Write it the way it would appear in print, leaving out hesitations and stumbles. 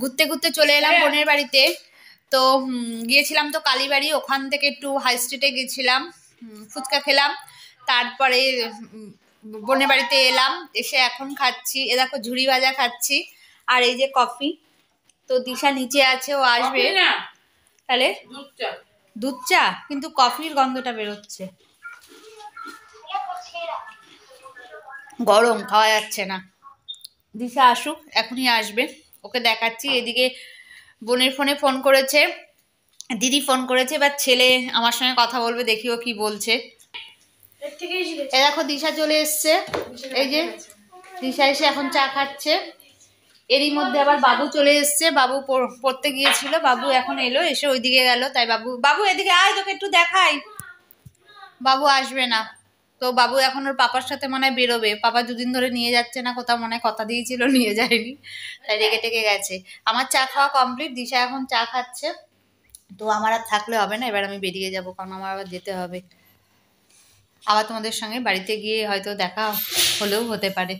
ঘুরতে ঘুরতে চলে এলাম বোনের বাড়িতে। তো গিয়েছিলাম তো কালীবাড়ি, ওখান থেকে একটু হাই স্ট্রিটে গেছিলাম, ফুচকা খেলাম, তারপরে বোনের বাড়িতে এলাম, এসে এখন খাচ্ছি, এ দেখো ঝুড়ি ভাজা খাচ্ছি, আর এই যে কফি। তো দিশা নিচে আছে, ও আসবে। তাহলে দুধ চা, কিন্তু কফির গন্ধটা বেরোচ্ছে, গরম, খাওয়া যাচ্ছে না। দিশা আসুক, এখনই আসবে, ওকে দেখাচ্ছি। এদিকে বোনের ফোনে ফোন করেছে, দিদি ফোন করেছে, এবার ছেলে আমার সঙ্গে কথা বলবে, দেখি ও কি বলছে। এ দেখো দিশা চলে এসছে, এই যে দিশা এসে এখন চা খাচ্ছে। এরই মধ্যে আবার বাবু চলে এসছে, বাবু পড়তে গিয়েছিল, বাবু এখন এলো, এসে ওইদিকে গেল, তাই বাবু এদিকে আয়, তোকে একটু দেখাই। বাবু আসবে না, তো বাবু এখন ওর পাপার সাথে মনে হয় বেরোবে, পাপা দুদিন ধরে নিয়ে যাচ্ছে না কোথাও, মনে হয় কথা দিয়েছিল নিয়ে যায়নি, তাই রেগে টেগে গেছে। আমার চা খাওয়া কমপ্লিট, দিশা এখন চা খাচ্ছে। তো আমার আর থাকলে হবে না, এবার আমি বেরিয়ে যাব, কারণ আমার আবার যেতে হবে। আবার তোমাদের সঙ্গে বাড়িতে গিয়ে হয়তো দেখা হলেও হতে পারে।